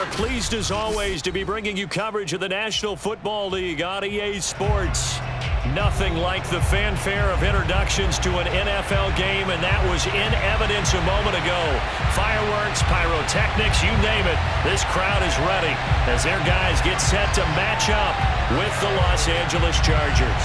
are pleased as always to be bringing you coverage of the National Football League on EA Sports. Nothing like the fanfare of introductions to an NFL game, and that was in evidence a moment ago. Fireworks, pyrotechnics, you name it. This crowd is ready as their guys get set to match up with the Los Angeles Chargers.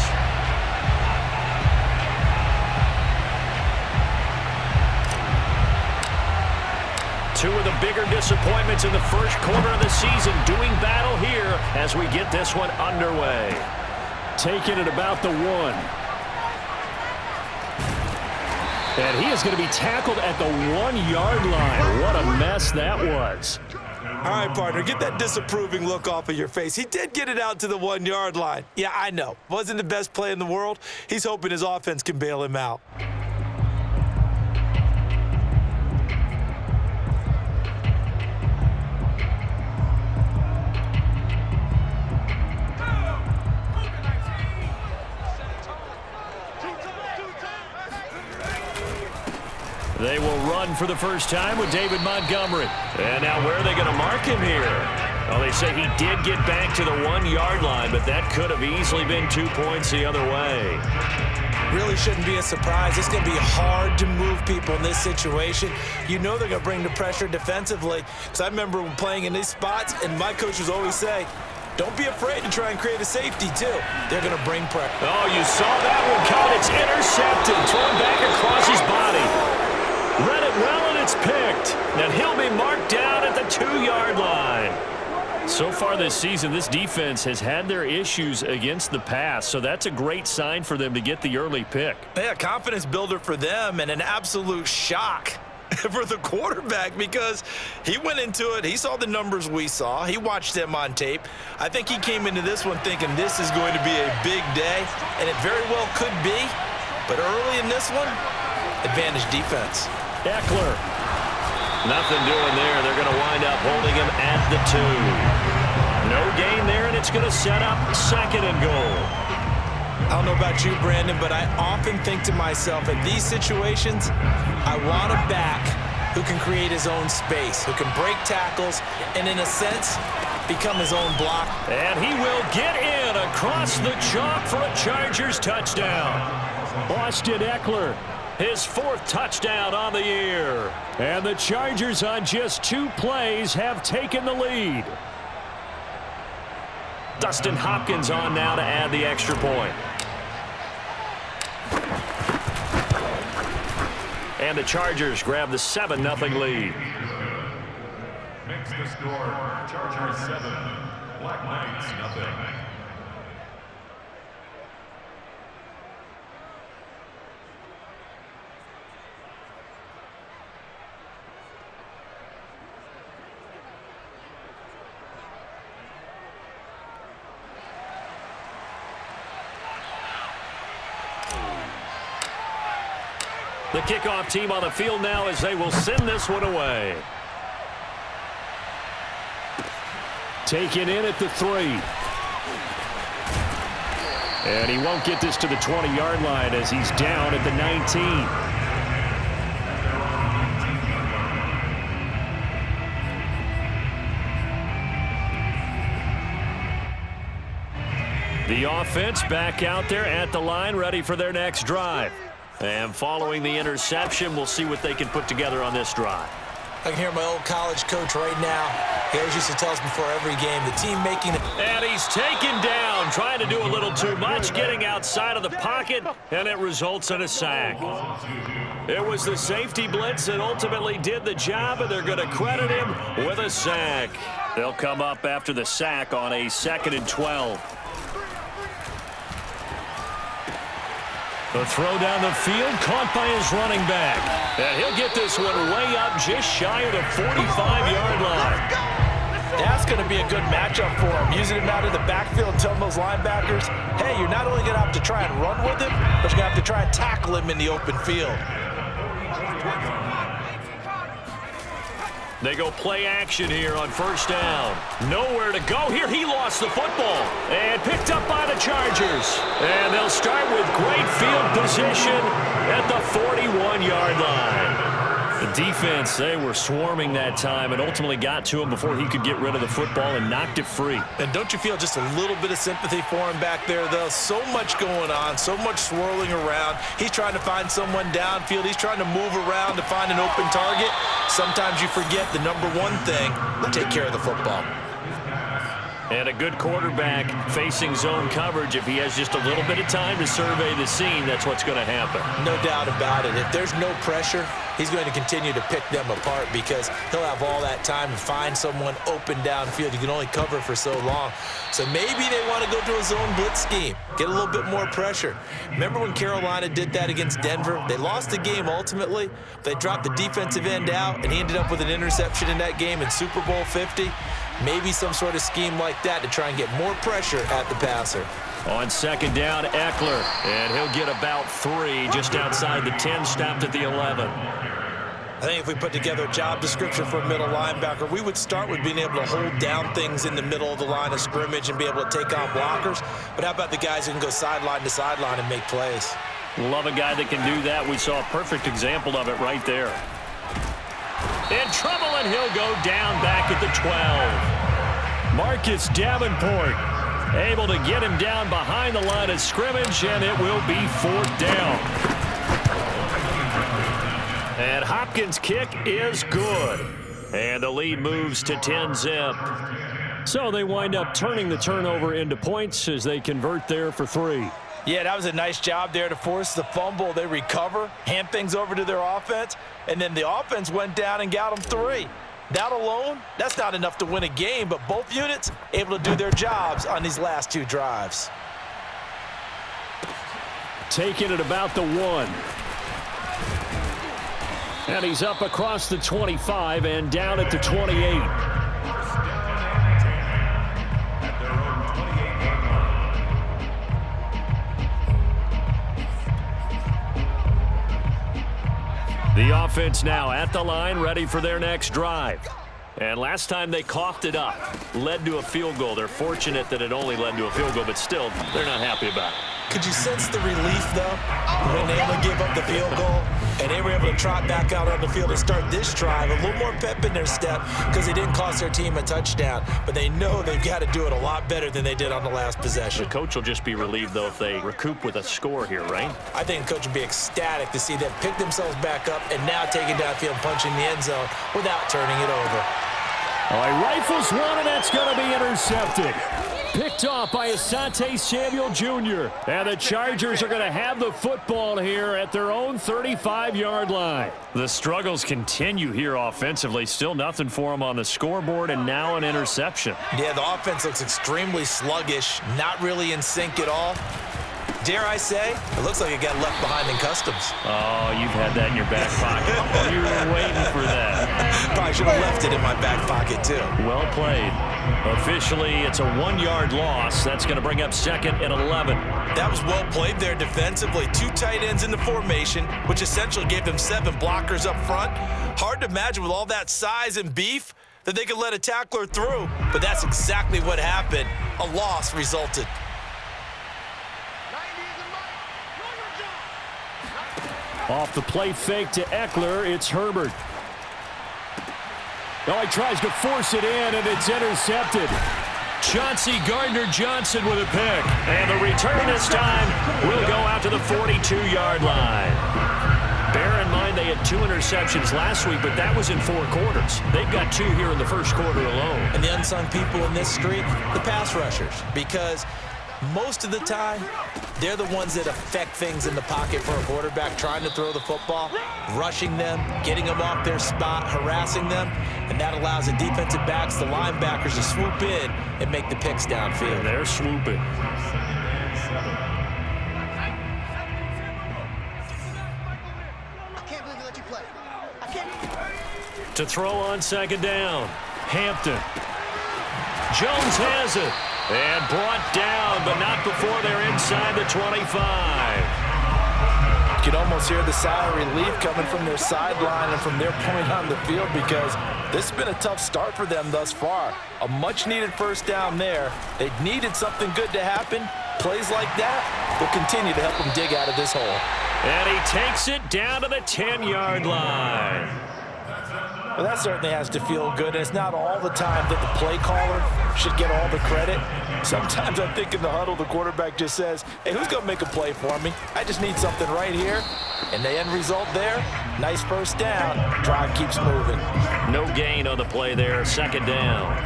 Two of the bigger disappointments in the first quarter of the season doing battle here as we get this one underway. Taking it about the 1. And he is going to be tackled at the 1-yard line. What a mess that was. All right, partner, get that disapproving look off of your face. He did get it out to the 1-yard line. Yeah, I know. Wasn't the best play in the world. He's hoping his offense can bail him out. They will run for the first time with David Montgomery. And now where are they going to mark him here? Well, they say he did get back to the 1-yard line, but that could have easily been 2 points the other way. Really shouldn't be a surprise. It's going to be hard to move people in this situation. You know they're going to bring the pressure defensively. Because I remember playing in these spots, and my coaches always say, don't be afraid to try and create a safety, too. They're going to bring pressure. Oh, you saw that one coming. It's intercepted. Thrown back across his body. Read it well, and it's picked. And he'll be marked down at the 2-yard line. So far this season, this defense has had their issues against the pass, so that's a great sign for them to get the early pick. Yeah, confidence builder for them and an absolute shock for the quarterback because he went into it. He saw the numbers we saw. He watched them on tape. I think he came into this one thinking this is going to be a big day, and it very well could be. But early in this one, advantage defense. Eckler. Nothing doing there. They're going to wind up holding him at the 2. No gain there, and it's going to set up 2nd and goal. I don't know about you, Brandon, but I often think to myself, in these situations, I want a back who can create his own space, who can break tackles, and in a sense, become his own block. And he will get in across the chalk for a Chargers touchdown. Austin Eckler. His 4th touchdown on the year. And the Chargers on just 2 plays have taken the lead. Dustin Hopkins on now to add the extra point. And the Chargers grab the 7-0 lead. Makes the score Chargers 7, Black Knights 0. The kickoff team on the field now as they will send this one away. Taken in at the 3. And he won't get this to the 20-yard line as he's down at the 19. The offense back out there at the line, ready for their next drive. And following the interception, we'll see what they can put together on this drive. I can hear my old college coach right now. He always used to tell us before every game, the team making it. And he's taken down, trying to do a little too much, getting outside of the pocket, and it results in a sack. It was the safety blitz that ultimately did the job, and they're going to credit him with a sack. They'll come up after the sack on a 2nd and 12. The throw down the field, caught by his running back. And he'll get this one way up just shy of the 45-yard line. That's going to be a good matchup for him. Using him out of the backfield, telling those linebackers, hey, you're not only going to have to try and run with him, but you're going to have to try and tackle him in the open field. They go play action here on 1st down. Nowhere to go here. He lost the football and picked up by the Chargers. And they'll start with great field position at the 41-yard line. The defense, they were swarming that time and ultimately got to him before he could get rid of the football and knocked it free. And don't you feel just a little bit of sympathy for him back there, though? So much going on, so much swirling around. He's trying to find someone downfield. He's trying to move around to find an open target. Sometimes you forget the number one thing, take care of the football. And a good quarterback facing zone coverage, if he has just a little bit of time to survey the scene, that's what's going to happen. No doubt about it. If there's no pressure, he's going to continue to pick them apart because he'll have all that time to find someone open downfield. You can only cover for so long. So maybe they want to go to a zone blitz scheme, get a little bit more pressure. Remember when Carolina did that against Denver? They lost the game ultimately. They dropped the defensive end out, and he ended up with an interception in that game in Super Bowl 50. Maybe some sort of scheme like that to try and get more pressure at the passer. On second down, Eckler, and he'll get about 3 just outside the 10, stopped at the 11. I think if we put together a job description for a middle linebacker, we would start with being able to hold down things in the middle of the line of scrimmage and be able to take on blockers. But how about the guys who can go sideline to sideline and make plays? Love a guy that can do that. We saw a perfect example of it right there. In trouble, and he'll go down back at the 12. Marcus Davenport able to get him down behind the line of scrimmage, and it will be 4th down. And Hopkins' kick is good. And the lead moves to 10-zip. So they wind up turning the turnover into points as they convert there for 3. Yeah, that was a nice job there to force the fumble. They recover, hand things over to their offense, and then the offense went down and got them 3. That alone, that's not enough to win a game, but both units able to do their jobs on these last 2 drives. Taking it about the 1. And he's up across the 25 and down at the 28. The offense now at the line, ready for their next drive. And last time they coughed it up, led to a field goal. They're fortunate that it only led to a field goal, but still, they're not happy about it. Could you sense the relief, though, when they only gave up the field goal and they were able to trot back out on the field and start this drive? A little more pep in their step because they didn't cost their team a touchdown, but they know they've got to do it a lot better than they did on the last possession. The coach will just be relieved, though, if they recoup with a score here, right? I think the coach will be ecstatic to see them pick themselves back up and now taking downfield and punching the end zone without turning it over. All right, rifles one, and that's going to be intercepted. Picked off by Asante Samuel Jr. And the Chargers are going to have the football here at their own 35-yard line. The struggles continue here offensively. Still nothing for them on the scoreboard, and now an interception. Yeah, the offense looks extremely sluggish, not really in sync at all. Dare I say, it looks like it got left behind in customs. Oh, you've had that in your back pocket. You were waiting for that. Probably should have left it in my back pocket, too. Well played. Officially, it's a 1-yard loss. That's going to bring up 2nd and 11. That was well played there defensively. 2 tight ends in the formation, which essentially gave them 7 blockers up front. Hard to imagine with all that size and beef that they could let a tackler through, but that's exactly what happened. A loss resulted. Off the play fake to Eckler, it's Herbert. Oh, he tries to force it in, and it's intercepted. Chauncey Gardner-Johnson with a pick. And the return this time will go out to the 42-yard line. Bear in mind they had 2 interceptions last week, but that was in 4 quarters. They've got 2 here in the first quarter alone. And the unsung people in this street, the pass rushers, because most of the time, they're the ones that affect things in the pocket for a quarterback, trying to throw the football, rushing them, getting them off their spot, harassing them, and that allows the defensive backs, the linebackers, to swoop in and make the picks downfield. And they're swooping. I can't believe they let you play. I can't. To throw on second down, Hampton. Jones has it. And brought down, but not before they're inside the 25. You can almost hear the sigh of relief coming from their sideline and from their point on the field because this has been a tough start for them thus far. A much-needed first down there. They needed something good to happen. Plays like that will continue to help them dig out of this hole. And he takes it down to the 10-yard line. Well, that certainly has to feel good, and it's not all the time that the play caller should get all the credit. Sometimes I think in the huddle, the quarterback just says, hey, who's going to make a play for me? I just need something right here. And the end result there, nice first down. Drive keeps moving. No gain on the play there, second down.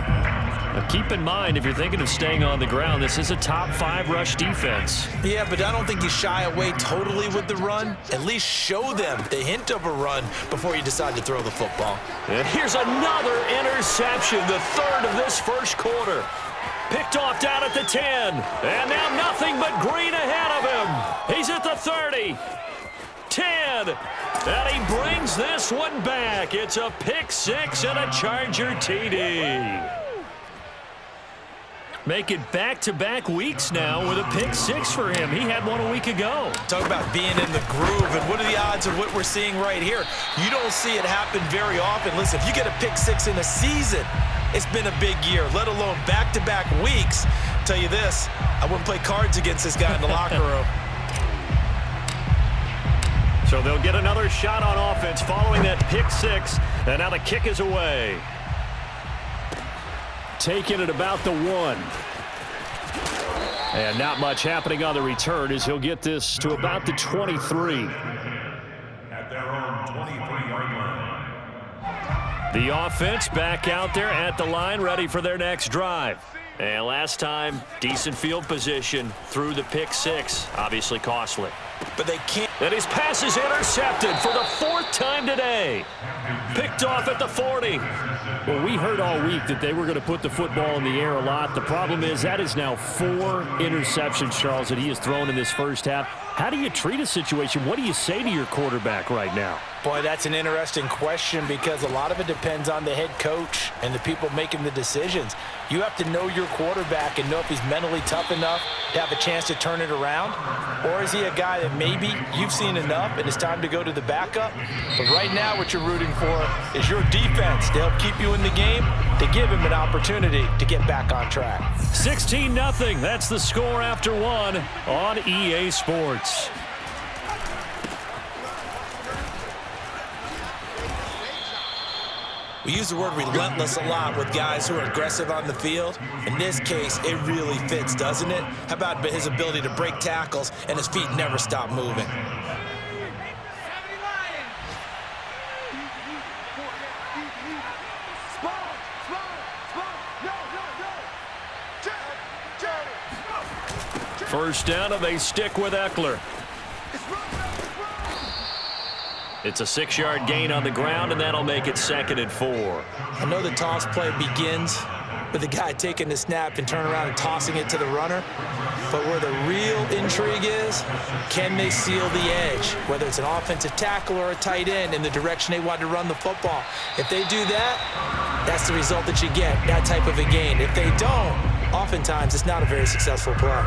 Now keep in mind, if you're thinking of staying on the ground, this is a top 5 rush defense. Yeah, but I don't think you shy away totally with the run. At least show them the hint of a run before you decide to throw the football. And here's another interception, the third of this first quarter. Picked off down at the 10. And now nothing but green ahead of him. He's at the 30. 10. And he brings this one back. It's a pick 6 and a Charger TD. Make it back-to-back weeks now with a pick 6 for him. He had one a week ago. Talk about being in the groove, and what are the odds of what we're seeing right here? You don't see it happen very often. Listen, if you get a pick 6 in a season, it's been a big year, let alone back-to-back weeks. Tell you this, I wouldn't play cards against this guy in the locker room. So they'll get another shot on offense following that pick 6, and now the kick is away. Taking it about the 1. And not much happening on the return as he'll get this to about the 23. At their own 23-yard line. The offense back out there at the line, ready for their next drive. And last time, decent field position through the pick 6. Obviously costly. But they can't. And his pass is intercepted for the 4th time today. Picked off at the 40. Well, we heard all week that they were going to put the football in the air a lot. The problem is that is now 4 interceptions, Charles, that he has thrown in this first half. How do you treat a situation? What do you say to your quarterback right now? Boy, that's an interesting question because a lot of it depends on the head coach and the people making the decisions. You have to know your quarterback and know if he's mentally tough enough to have a chance to turn it around, or is he a guy that maybe you've seen enough and it's time to go to the backup? But right now what you're rooting for is your defense to help keep you in the game, to give him an opportunity to get back on track. 16-0. That's the score after 1 on EA Sports. We use the word relentless a lot with guys who are aggressive on the field. In this case, it really fits, doesn't it? How about his ability to break tackles and his feet never stop moving? First down, and they stick with Eckler. It's a 6-yard gain on the ground, and that'll make it 2nd and 4. I know the toss play begins with the guy taking the snap and turning around and tossing it to the runner. But where the real intrigue is, can they seal the edge? Whether it's an offensive tackle or a tight end in the direction they want to run the football. If they do that, that's the result that you get, that type of a gain. If they don't, oftentimes it's not a very successful play.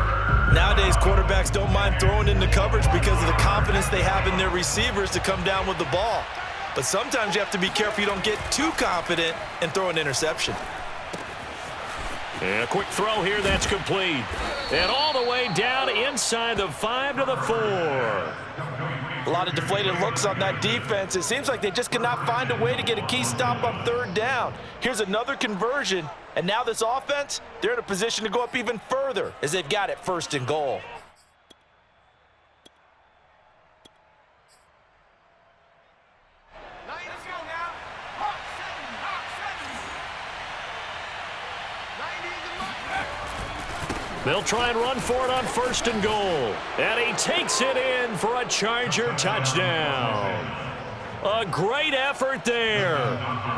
Nowadays, quarterbacks don't mind throwing into coverage because of the confidence they have in their receivers to come down with the ball. But sometimes you have to be careful you don't get too confident and throw an interception. And a quick throw here, that's complete. And all the way down inside the 5 to the 4. A lot of deflated looks on that defense. It seems like they just cannot find a way to get a key stop on 3rd down. Here's another conversion, and now this offense, they're in a position to go up even further as they've got it 1st and goal. They'll try and run for it on 1st and goal. And he takes it in for a Charger touchdown. A great effort there.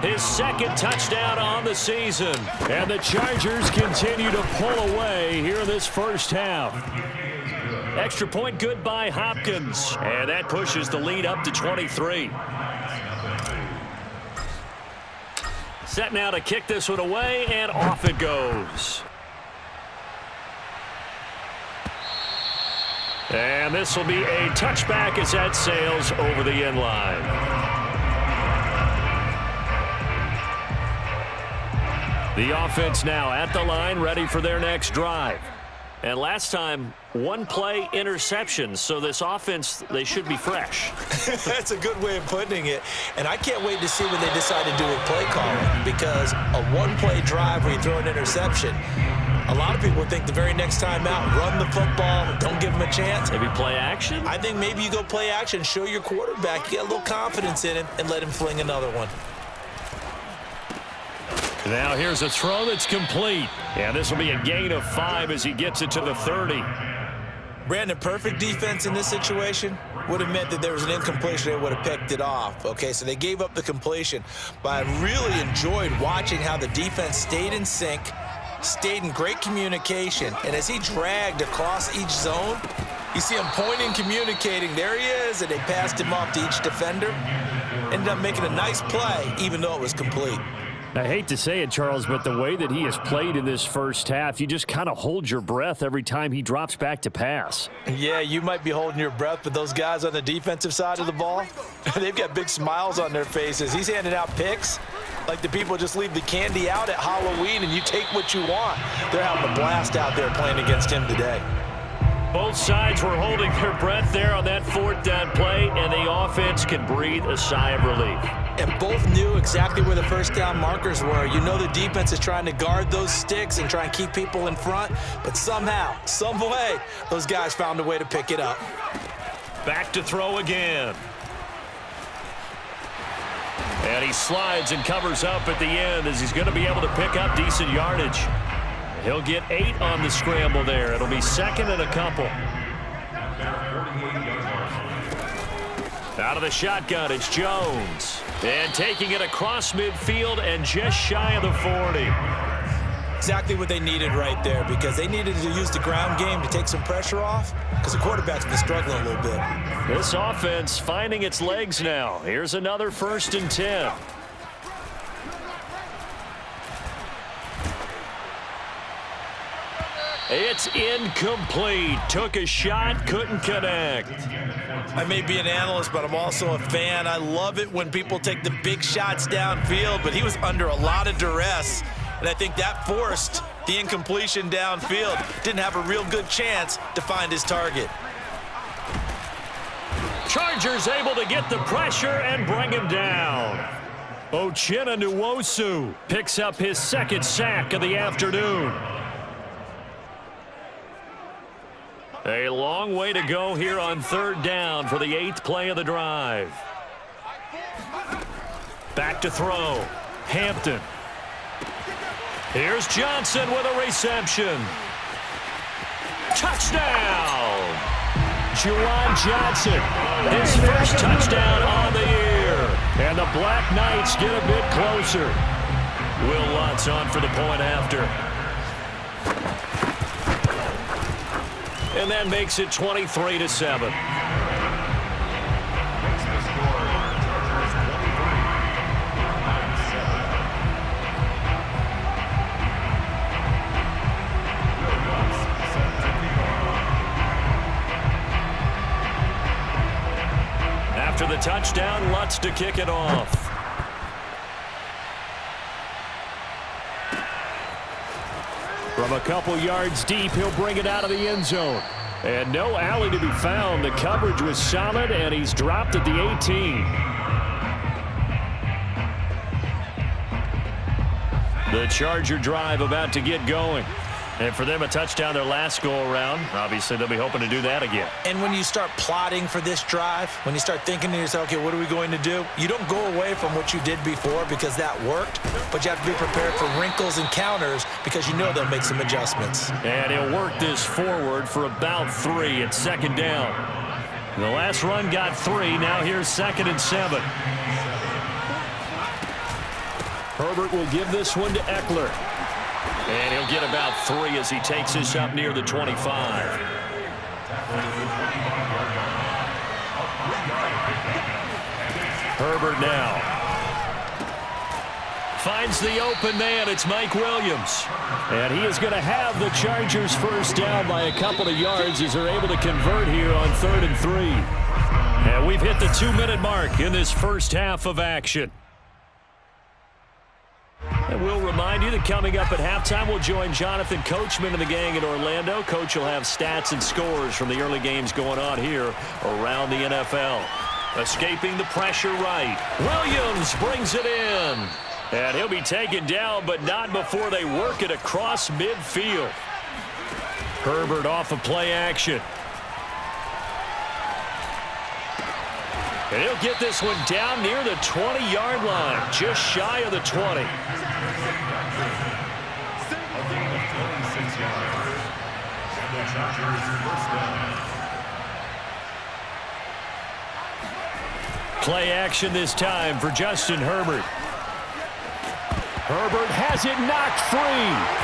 His 2nd touchdown on the season. And the Chargers continue to pull away here in this first half. Extra point good by Hopkins. And that pushes the lead up to 23. Set now to kick this one away, and off it goes. And this will be a touchback as that sails over the end line. The offense now at the line, ready for their next drive. And last time, one play interception. So this offense, they should be fresh. That's a good way of putting it. And I can't wait to see what they decide to do with play calling, because a one-play drive where you throw an interception, a lot of people think the very next time out, run the football, don't give them a chance. Maybe play action? I think maybe you go play action, show your quarterback, you get a little confidence in him, and let him fling another one. Now here's a throw that's complete. And this will be a gain of 5 as he gets it to the 30. Brandon, perfect defense in this situation would have meant that there was an incompletion. They would have picked it off. Okay, so they gave up the completion. But I really enjoyed watching how the defense stayed in sync, stayed in great communication. And as he dragged across each zone, you see him pointing, communicating. There he is, and they passed him off to each defender. Ended up making a nice play, even though it was complete. I hate to say it, Charles, but the way that he has played in this first half, you just kind of hold your breath every time he drops back to pass. Yeah, you might be holding your breath, but those guys on the defensive side of the ball, they've got big smiles on their faces. He's handing out picks like the people just leave the candy out at Halloween and you take what you want. They're having a blast out there playing against him today. Both sides were holding their breath there on that fourth down play, and the offense can breathe a sigh of relief. And both knew exactly where the first down markers were. You know the defense is trying to guard those sticks and try and keep people in front, but somehow, some way, those guys found a way to pick it up. Back to throw again. And he slides and covers up at the end as he's going to be able to pick up decent yardage. He'll get 8 on the scramble there. It'll be second and a couple. Out of the shotgun, it's Jones. And taking it across midfield and just shy of the 40. Exactly what they needed right there, because they needed to use the ground game to take some pressure off, because the quarterback's been struggling a little bit. This offense finding its legs now. Here's another 1st and 10. It's incomplete. Took a shot, couldn't connect. I may be an analyst, but I'm also a fan. I love it when people take the big shots downfield, but he was under a lot of duress, and I think that forced the incompletion downfield. Didn't have a real good chance to find his target. Chargers able to get the pressure and bring him down. Uchenna Nwosu picks up his 2nd sack of the afternoon. A long way to go here on 3rd down for the 8th play of the drive. Back to throw. Hampton. Here's Johnson with a reception. Touchdown! Juwan Johnson, his first touchdown on the year. And the Black Knights get a bit closer. Will Lutz on for the point after. And that makes it 23-7. After the touchdown, Lutz to kick it off. From a couple yards deep, he'll bring it out of the end zone. And no alley to be found. The coverage was solid, and he's dropped at the 18. The Charger drive about to get going. And for them, a touchdown their last go-around. Obviously, they'll be hoping to do that again. And when you start plotting for this drive, when you start thinking to yourself, okay, what are we going to do? You don't go away from what you did before because that worked, but you have to be prepared for wrinkles and counters because you know they'll make some adjustments. And he'll work this forward for about 3 at 2nd down. The last run got 3. Now here's 2nd and 7. Herbert will give this one to Eckler. And he'll get about 3 as he takes this up near the 25. Herbert now. Finds the open man. It's Mike Williams. And he is going to have the Chargers first down by a couple of yards as they're able to convert here on 3rd and 3. And we've hit the 2-minute mark in this first half of action. And we'll remind you that coming up at halftime, we'll join Jonathan Coachman and the gang in Orlando. Coach will have stats and scores from the early games going on here around the NFL. Escaping the pressure right. Williams brings it in. And he'll be taken down, but not before they work it across midfield. Herbert off of play action. And he'll get this one down near the 20-yard line, just shy of the 20. Play action this time for Justin Herbert. Herbert has it knocked free,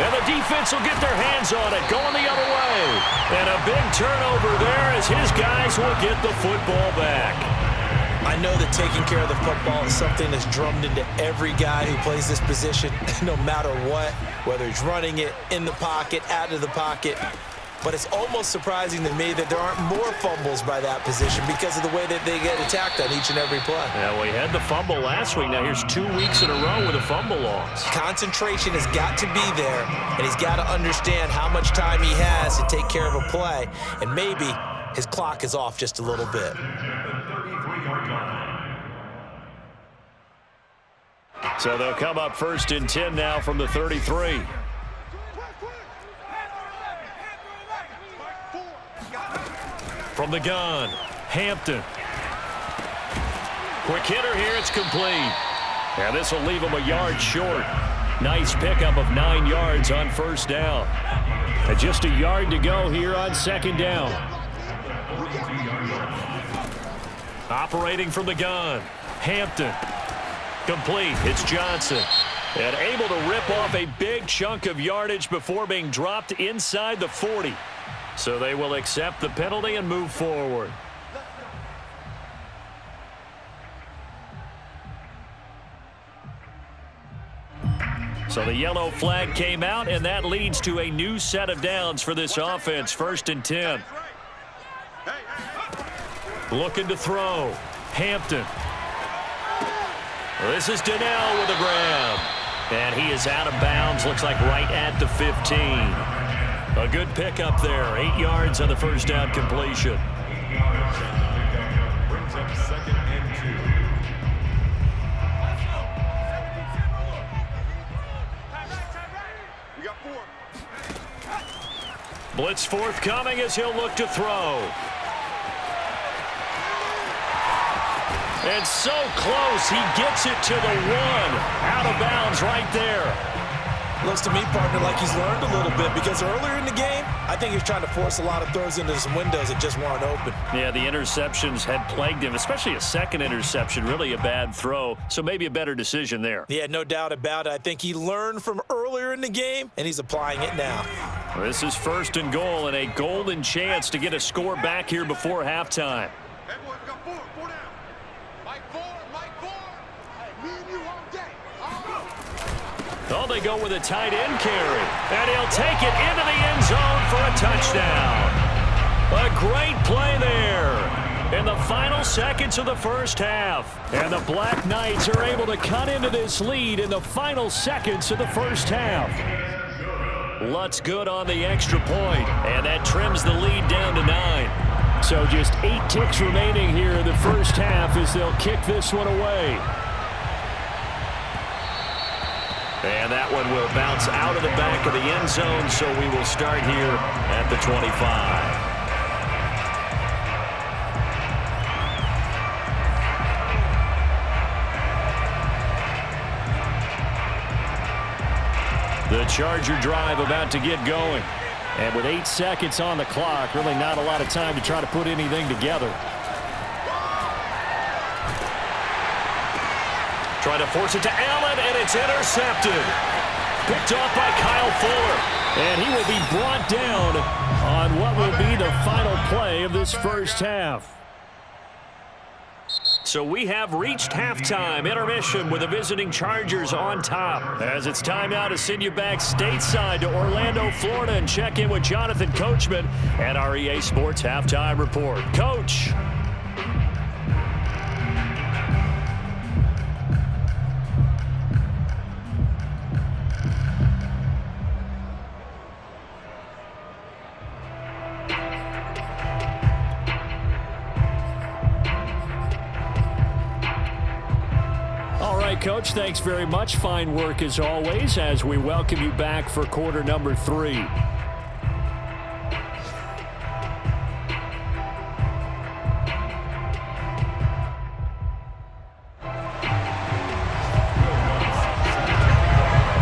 and the defense will get their hands on it, going the other way. And a big turnover there as his guys will get the football back. I know that taking care of the football is something that's drummed into every guy who plays this position, no matter what, whether he's running it, in the pocket, out of the pocket. But it's almost surprising to me that there aren't more fumbles by that position because of the way that they get attacked on each and every play. Yeah, we had the fumble last week. Now here's 2 weeks in a row with a fumble loss. Concentration has got to be there, and he's got to understand how much time he has to take care of a play, and maybe his clock is off just a little bit. So they'll come up 1st and 10 now from the 33. From the gun, Hampton. Quick hitter here, it's complete. And this will leave him a yard short. Nice pickup of 9 yards on 1st down. And just a yard to go here on 2nd down. Operating from the gun, Hampton. Complete, it's Johnson. And able to rip off a big chunk of yardage before being dropped inside the 40. So they will accept the penalty and move forward. So the yellow flag came out, and that leads to a new set of downs for this offense. 1st and 10. Looking to throw. Hampton. This is Donnell with a grab. And he is out of bounds, looks like right at the 15. A good pickup there. 8 yards on the 1st down completion. Brings up 2nd and 2. We got 4. Blitz forthcoming as he'll look to throw. And so close, he gets it to the 1. Out of bounds right there. Looks to me, partner, like he's learned a little bit because earlier in the game, I think he was trying to force a lot of throws into some windows that just weren't open. Yeah, the interceptions had plagued him, especially a second interception, really a bad throw, so maybe a better decision there. Yeah, no doubt about it. I think he learned from earlier in the game, and he's applying it now. This is 1st and goal, and a golden chance to get a score back here before halftime. Hey, boys, we got 4. 4 down. Mike 4. Mike 4. Hey, me and you all day. Oh, they go with a tight end carry. And he'll take it into the end zone for a touchdown. A great play there in the final seconds of the 1st half. And the Black Knights are able to cut into this lead in the final seconds of the 1st half. Lutz good on the extra point, and that trims the lead down to 9. So just 8 ticks remaining here in the 1st half as they'll kick this one away. And that one will bounce out of the back of the end zone, so we will start here at the 25. The Charger drive about to get going. And with 8 seconds on the clock, really not a lot of time to try to put anything together. Trying to force it to Allen, and it's intercepted. Picked off by Kyle Fuller. And he will be brought down on what will be the final play of this 1st half. So we have reached halftime intermission with the visiting Chargers on top. As it's time now to send you back stateside to Orlando, Florida, and check in with Jonathan Coachman at our EA Sports Halftime Report. Coach. Coach. Thanks very much. Fine work as always as we welcome you back for quarter number 3.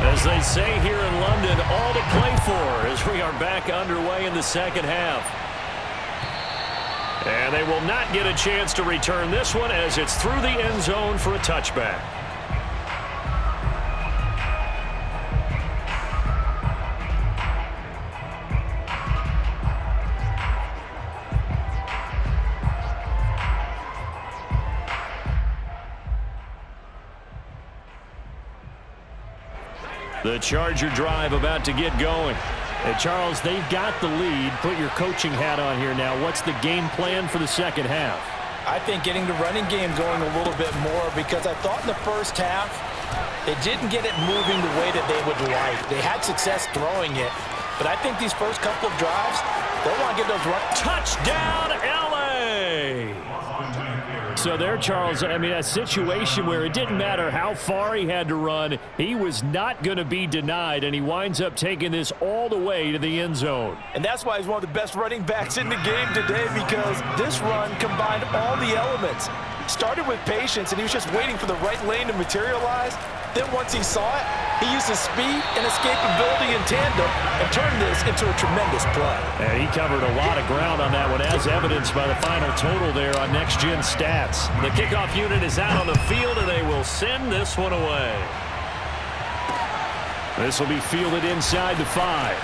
As they say here in London, all to play for as we are back underway in the second half. And they will not get a chance to return this one as it's through the end zone for a touchback. The Charger drive about to get going. Hey, Charles, they've got the lead. Put your coaching hat on here now. What's the game plan for the second half? I think getting the running game going a little bit more because I thought in the first half they didn't get it moving the way that they would like. They had success throwing it, but I think these first couple of drives, they'll want to get those runs. Touchdown, L.A.! So there, Charles, I mean, a situation where it didn't matter how far he had to run, he was not going to be denied, and he winds up taking this all the way to the end zone. And that's why he's one of the best running backs in the game today, because this run combined all the elements. Started with patience, and he was just waiting for the right lane to materialize. Then once he saw it, he used his speed and escapability in tandem and turned this into a tremendous play. And he covered a lot of ground on that one, as evidenced by the final total there on Next Gen Stats. The kickoff unit is out on the field, and they will send this one away. This will be fielded inside the 5.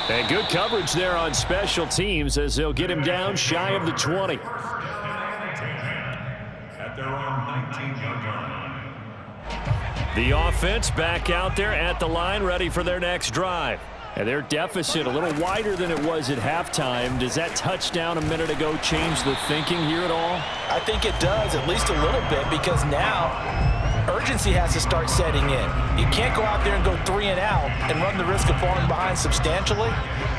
And good coverage there on special teams as they'll get him down shy of the 20. At their own 19-yard line. The offense back out there at the line, ready for their next drive. And their deficit a little wider than it was at halftime. Does that touchdown a minute ago change the thinking here at all? I think it does, at least a little bit, because now urgency has to start setting in. You can't go out there and go 3 and out and run the risk of falling behind substantially,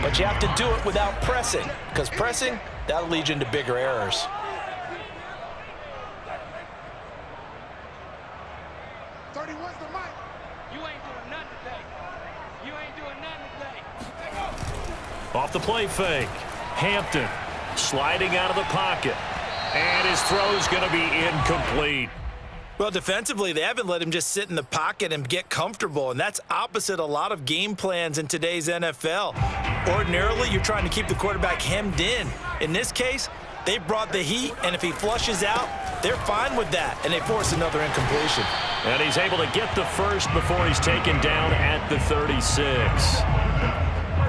but you have to do it without pressing, because pressing, that'll lead you into bigger errors. Off the play fake. Hampton sliding out of the pocket. And his throw's going to be incomplete. Well, defensively, they haven't let him just sit in the pocket and get comfortable, and that's opposite a lot of game plans in today's NFL. Ordinarily, you're trying to keep the quarterback hemmed in. In this case, they brought the heat, and if he flushes out, they're fine with that, and they force another incompletion. And he's able to get the first before he's taken down at the 36.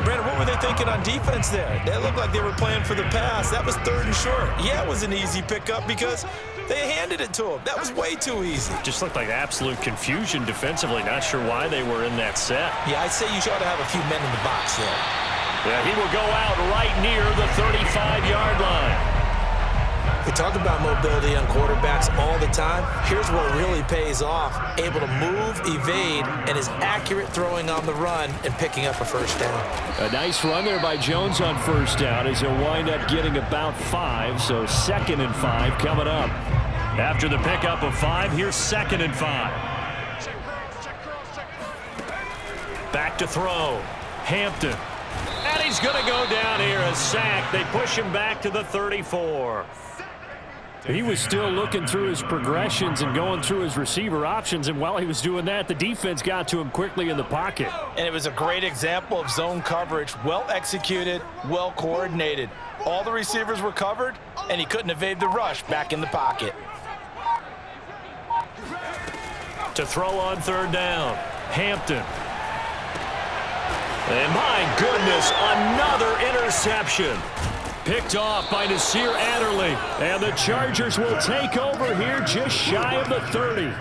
Brandon, what were they thinking on defense there? They looked like they were playing for the pass. That was 3rd and short. Yeah, it was an easy pickup because they handed it to him. That was way too easy. Just looked like absolute confusion defensively. Not sure why they were in that set. Yeah, I'd say you ought to have a few men in the box there. Yeah, he will go out right near the 35-yard line. We talk about mobility on quarterbacks all the time. Here's what really pays off. Able to move, evade, and is accurate throwing on the run and picking up a first down. A nice run there by Jones on first down as he'll wind up getting about 5, so 2nd and 5 coming up. After the pickup of 5, here's 2nd and 5. Back to throw. Hampton. And he's going to go down here, a sack. They push him back to the 34. He was still looking through his progressions and going through his receiver options, and while he was doing that, the defense got to him quickly in the pocket. And it was a great example of zone coverage, well executed, well coordinated. All the receivers were covered, and he couldn't evade the rush back in the pocket. To throw on 3rd down, Hampton. And my goodness, another interception. Picked off by Nasir Adderley. And the Chargers will take over here just shy of the 30.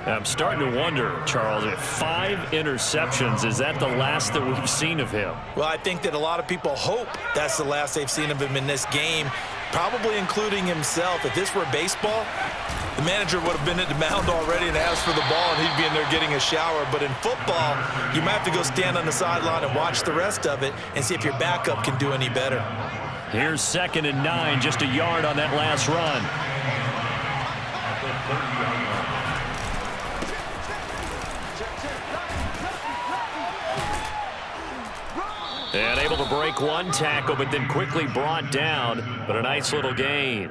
I'm starting to wonder, Charles, if 5 interceptions, is that the last that we've seen of him? Well, I think that a lot of people hope that's the last they've seen of him in this game, probably including himself. If this were baseball, the manager would have been at the mound already and asked for the ball, and he'd be in there getting a shower. But in football, you might have to go stand on the sideline and watch the rest of it and see if your backup can do any better. Here's 2nd and 9, just a yard on that last run. And able to break one tackle, but then quickly brought down. But a nice little gain.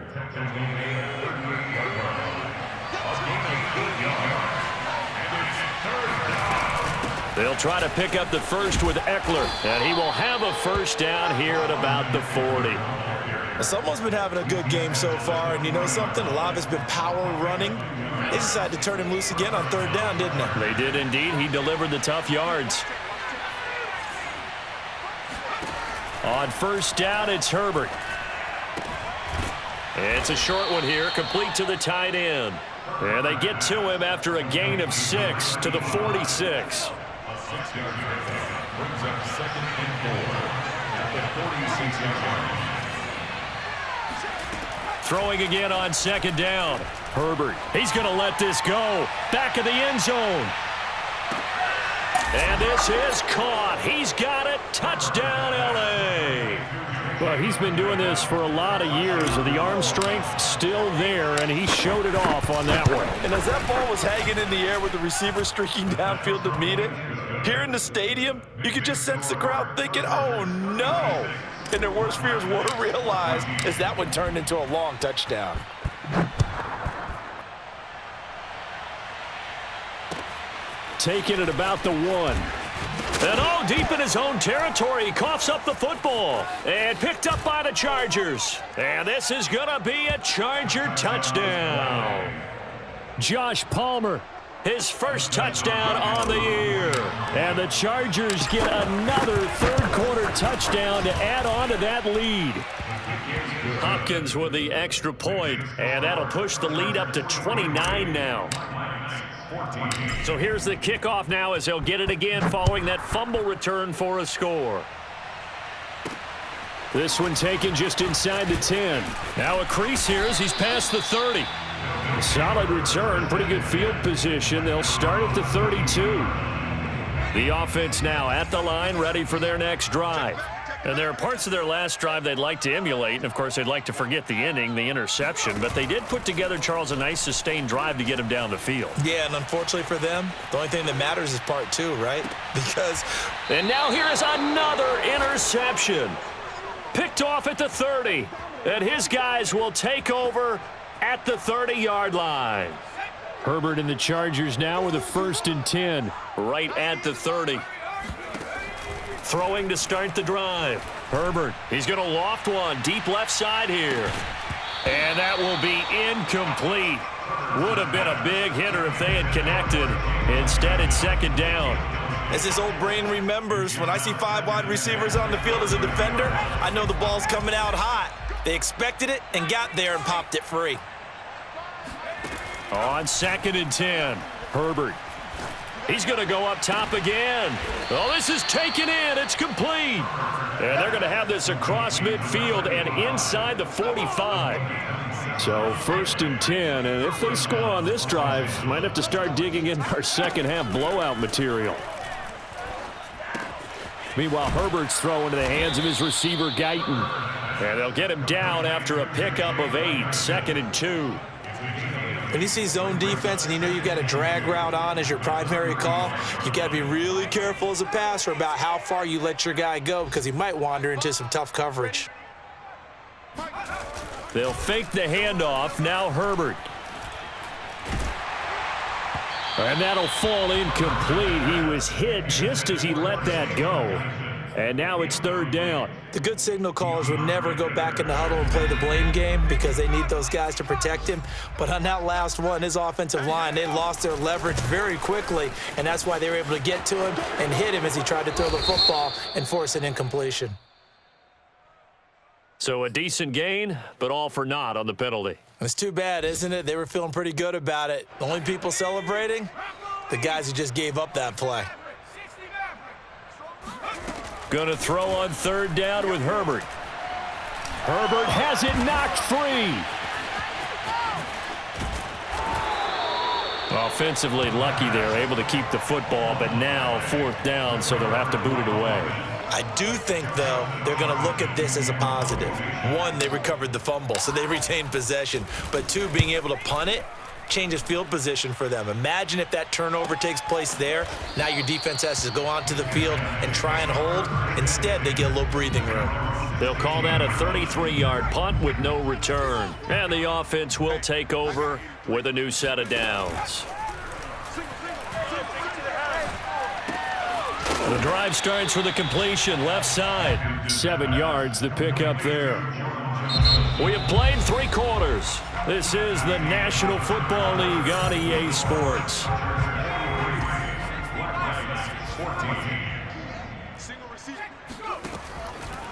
They'll try to pick up the first with Eckler, and he will have a first down here at about the 40. Someone's been having a good game so far, and you know something? A lot of it's been power running. They decided to turn him loose again on third down, didn't they? They did indeed. He delivered the tough yards. On first down, it's Herbert. It's a short one here, complete to the tight end. And they get to him after a gain of 6 to the 46. 6-yard brings up 2nd and 4 at the 46-yard line. Throwing again on 2nd down. Herbert, he's going to let this go. Back of the end zone. And this is caught. He's got it. Touchdown, L.A. Well, he's been doing this for a lot of years. The arm strength still there, and he showed it off on that one. And as that ball was hanging in the air with the receiver streaking downfield to meet it, here in the stadium, you could just sense the crowd thinking, oh, no. And their worst fears were realized as that one turned into a long touchdown. Taking it about the 1. And all deep in his own territory, he coughs up the football. And picked up by the Chargers. And this is going to be a Charger touchdown. Josh Palmer, his first touchdown on the year. And the Chargers get another third-quarter touchdown to add on to that lead. Hopkins with the extra point, and that'll push the lead up to 29 now. So here's the kickoff now as they'll get it again following that fumble return for a score. This one taken just inside the 10. Now a crease here as he's past the 30. A solid return, pretty good field position. They'll start at the 32. The offense now at the line, ready for their next drive. And there are parts of their last drive they'd like to emulate, and of course they'd like to forget the inning, the interception, but they did put together, Charles, a nice sustained drive to get him down the field. Yeah, and unfortunately for them, the only thing that matters is part 2, right? Because... And now here is another interception. Picked off at the 30, and his guys will take over at the 30-yard line. Herbert and the Chargers now with a 1st and 10, right at the 30. Throwing to start the drive. Herbert, he's going to loft one deep left side here. And that will be incomplete. Would have been a big hitter if they had connected. Instead, it's 2nd down. As this old brain remembers, when I see 5 wide receivers on the field as a defender, I know the ball's coming out hot. They expected it and got there and popped it free. On 2nd and 10, Herbert. He's going to go up top again. Oh, this is taken in. It's complete. And they're going to have this across midfield and inside the 45. So 1st and 10, and if they score on this drive, might have to start digging in our second half blowout material. Meanwhile, Herbert's throw into the hands of his receiver, Guyton. And they'll get him down after a pickup of 8, 2nd and 2. When you see zone defense and you know you've got a drag route on as your primary call, you've got to be really careful as a passer about how far you let your guy go because he might wander into some tough coverage. They'll fake the handoff. Now Herbert. And that'll fall incomplete. He was hit just as he let that go. And now it's 3rd down. The good signal callers would never go back in the huddle and play the blame game because they need those guys to protect him. But on that last one, his offensive line, they lost their leverage very quickly, and that's why they were able to get to him and hit him as he tried to throw the football and force an incompletion. So a decent gain, but all for naught on the penalty. It's too bad, isn't it? They were feeling pretty good about it. The only people celebrating, the guys who just gave up that play. Going to throw on 3rd down with Herbert. Herbert has it knocked free. Offensively lucky they're able to keep the football, but now 4th down, so they'll have to boot it away. I do think, though, they're going to look at this as a positive. 1, they recovered the fumble, so they retained possession. But 2, being able to punt it, changes field position for them. Imagine if that turnover takes place there. Now your defense has to go onto the field and try and hold. Instead, they get a little breathing room. They'll call that a 33-yard punt with no return. And the offense will take over with a new set of downs. The drive starts with a completion left side. 7 yards the pickup there. We have played 3 quarters. This is the National Football League on EA Sports.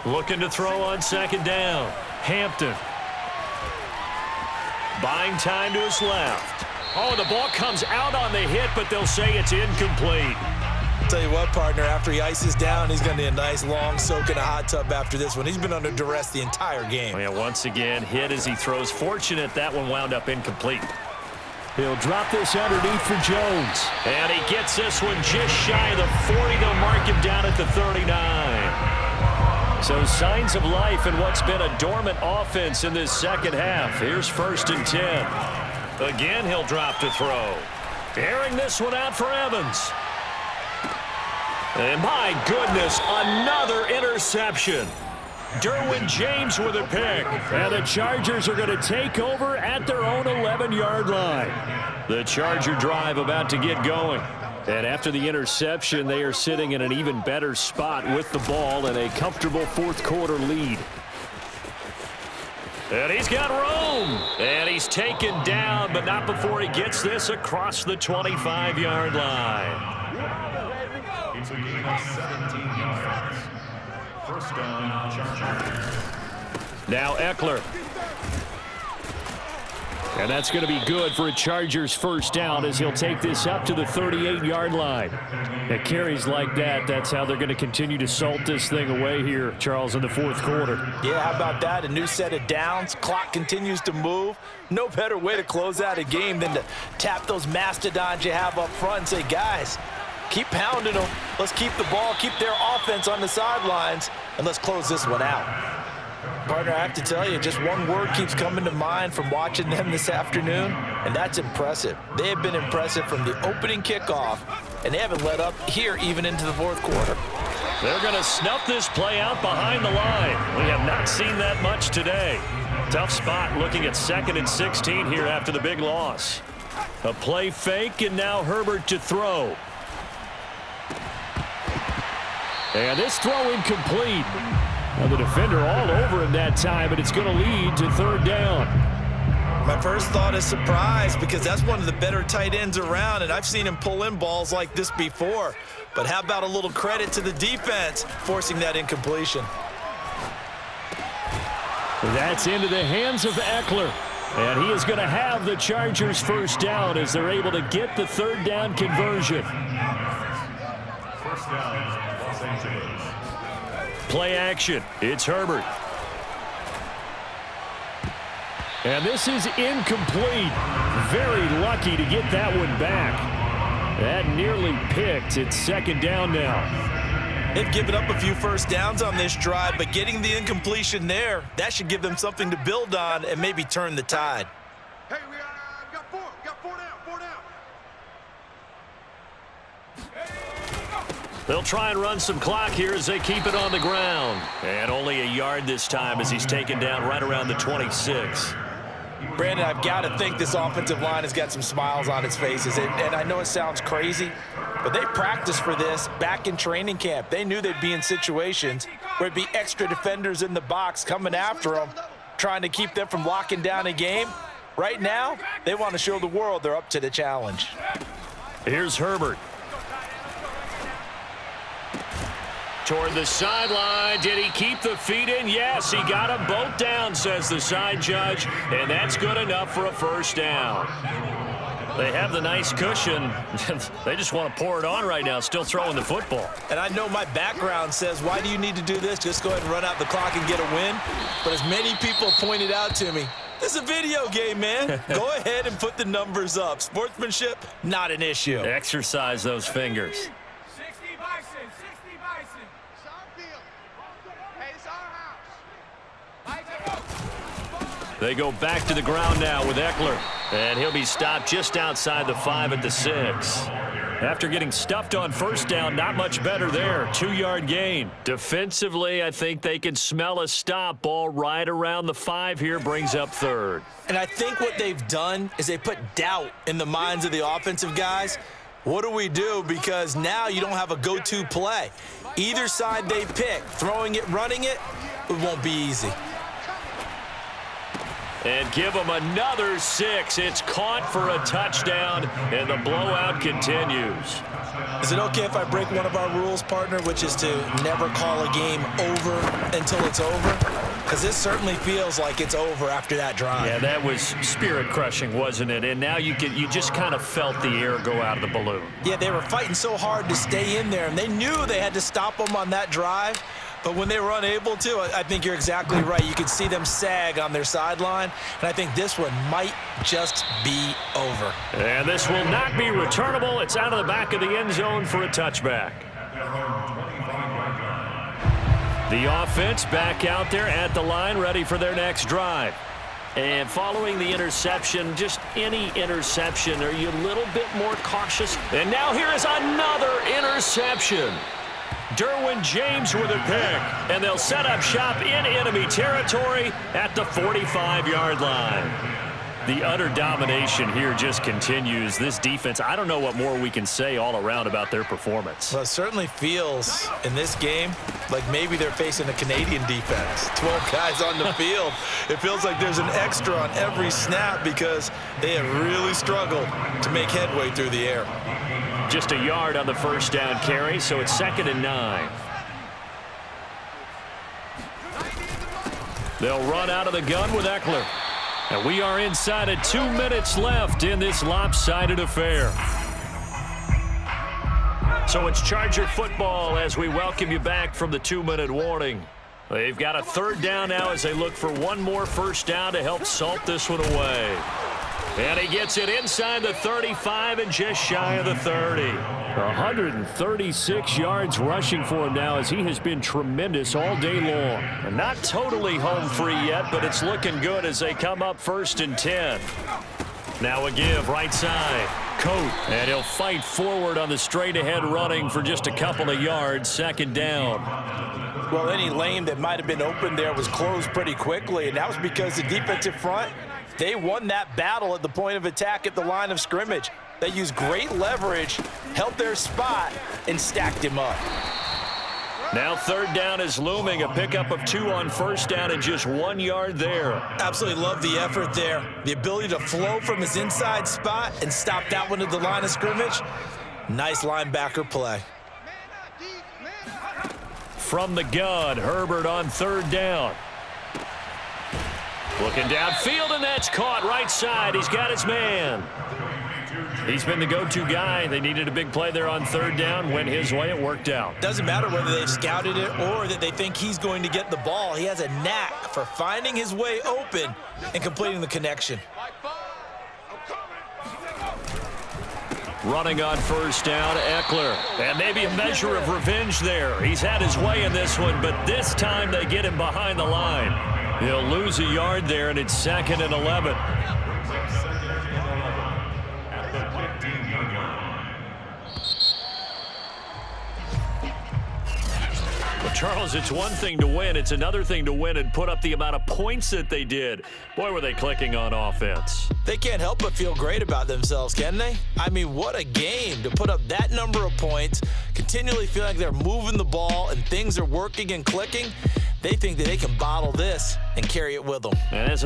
Looking to throw on second down. Hampton. Buying time to his left. Oh, the ball comes out on the hit, but they'll say it's incomplete. Tell you what, partner, after he ices down, he's going to need a nice long soak in a hot tub after this one. He's been under duress the entire game. Oh, yeah, once again, hit as he throws. Fortunate that one wound up incomplete. He'll drop this underneath for Jones. And he gets this one just shy of the 40. They'll mark him down at the 39. So signs of life in what's been a dormant offense in this second half. Here's 1st and 10. Again, he'll drop to throw. Airing this one out for Evans. And my goodness, another interception. Derwin James with a pick. And the Chargers are going to take over at their own 11-yard line. The Charger drive about to get going. And after the interception, they are sitting in an even better spot with the ball and a comfortable 4th quarter lead. And he's got room. And he's taken down, but not before he gets this across the 25-yard line. It's a gain of 17 yards. 1st down, Chargers. Now Eckler. And that's going to be good for a Chargers 1st down as he'll take this up to the 38-yard line. At carries like that, that's how they're going to continue to salt this thing away here, Charles, in the 4th quarter. Yeah, how about that? A new set of downs. Clock continues to move. No better way to close out a game than to tap those mastodons you have up front and say, guys, keep pounding them. Let's keep the ball, keep their offense on the sidelines, and let's close this one out. Partner, I have to tell you, just one word keeps coming to mind from watching them this afternoon, and that's impressive. They have been impressive from the opening kickoff, and they haven't let up here even into the 4th quarter. They're going to snuff this play out behind the line. We have not seen that much today. Tough spot looking at 2nd and 16 here after the big loss. A play fake, and now Herbert to throw. And this throw incomplete. Now the defender all over him that time, but it's going to lead to 3rd down. My first thought is surprise because that's one of the better tight ends around, and I've seen him pull in balls like this before. But how about a little credit to the defense forcing that incompletion? That's into the hands of Eckler. And he is going to have the Chargers 1st down as they're able to get the 3rd down conversion. 1st down, Los Angeles. Play action. It's Herbert. And this is incomplete. Very lucky to get that one back. That nearly picked. It's 2nd down now. They've given up a few 1st downs on this drive, but getting the incompletion there, that should give them something to build on and maybe turn the tide. Hey, we got 4. We got 4 down. 4 down. They'll try and run some clock here as they keep it on the ground. And only a yard this time as he's taken down right around the 26. Brandon, I've got to think this offensive line has got some smiles on its faces. And I know it sounds crazy, but they practiced for this back in training camp. They knew they'd be in situations where it'd be extra defenders in the box coming after them, trying to keep them from locking down a game. Right now, they want to show the world they're up to the challenge. Here's Herbert. Toward the sideline. Did he keep the feet in? Yes, he got them both down, says the side judge, and that's good enough for a 1st down. They have the nice cushion. They just want to pour it on right now, still throwing the football. And I know my background says, why do you need to do this? Just go ahead and run out the clock and get a win. But as many people pointed out to me, this is a video game, man. Go ahead and put the numbers up. Sportsmanship, not an issue. Exercise those fingers. They go back to the ground now with Eckler. And he'll be stopped just outside the 5 at the 6. After getting stuffed on first down, not much better there. 2-yard gain. Defensively, I think they can smell a stop. Ball right around the 5 here, brings up 3rd. And I think what they've done is they put doubt in the minds of the offensive guys. What do we do? Because now you don't have a go-to play. Either side they pick, throwing it, running it, it won't be easy. And give them another 6. It's caught for a touchdown, and the blowout continues. Is it okay if I break one of our rules, partner, which is to never call a game over until it's over? Because this certainly feels like it's over after that drive. Yeah, that was spirit-crushing, wasn't it? And now you just kind of felt the air go out of the balloon. Yeah, they were fighting so hard to stay in there, and they knew they had to stop them on that drive. But when they were unable to, I think you're exactly right. You could see them sag on their sideline, and I think this one might just be over. And this will not be returnable. It's out of the back of the end zone for a touchback. The offense back out there at the line, ready for their next drive. And following the interception, just any interception, are you a little bit more cautious? And now here is another interception. Derwin James with a pick, and they'll set up shop in enemy territory at the 45-yard line. The utter domination here just continues. This defense, I don't know what more we can say all around about their performance. Well, it certainly feels in this game like maybe they're facing a Canadian defense. 12 guys on the field. It feels like there's an extra on every snap because they have really struggled to make headway through the air. Just a yard on the first down carry, so it's 2nd and 9. They'll run out of the gun with Eckler. And we are inside of 2 minutes left in this lopsided affair. So it's Charger football as we welcome you back from the 2-minute warning. They've got a 3rd down now as they look for one more first down to help salt this one away. And he gets it inside the 35 and just shy of the 30. 136 yards rushing for him now as he has been tremendous all day long. And not totally home free yet, but it's looking good as they come up 1st and 10. Now a give right side. Coat, and he'll fight forward on the straight-ahead running for just a couple of yards. 2nd down. Well, any lane that might have been open there was closed pretty quickly, and that was because the defensive front, they won that battle at the point of attack at the line of scrimmage. They used great leverage, held their spot, and stacked him up. Now 3rd down is looming. A pickup of 2 on first down and just 1 yard there. Absolutely love the effort there. The ability to flow from his inside spot and stop that one at the line of scrimmage. Nice linebacker play. From the gun, Herbert on 3rd down. Looking downfield, and that's caught right side. He's got his man. He's been the go-to guy. They needed a big play there on 3rd down. Went his way. It worked out. Doesn't matter whether they've scouted it or that they think he's going to get the ball. He has a knack for finding his way open and completing the connection. Running on 1st down, Eckler. And maybe a measure of revenge there. He's had his way in this one, but this time they get him behind the line. He'll lose a yard there, and it's 2nd and 11. Well, Charles, it's one thing to win. It's another thing to win and put up the amount of points that they did. Boy, were they clicking on offense. They can't help but feel great about themselves, can they? I mean, what a game to put up that number of points, continually feel like they're moving the ball and things are working and clicking. They think that they can bottle this and carry it with them. And as a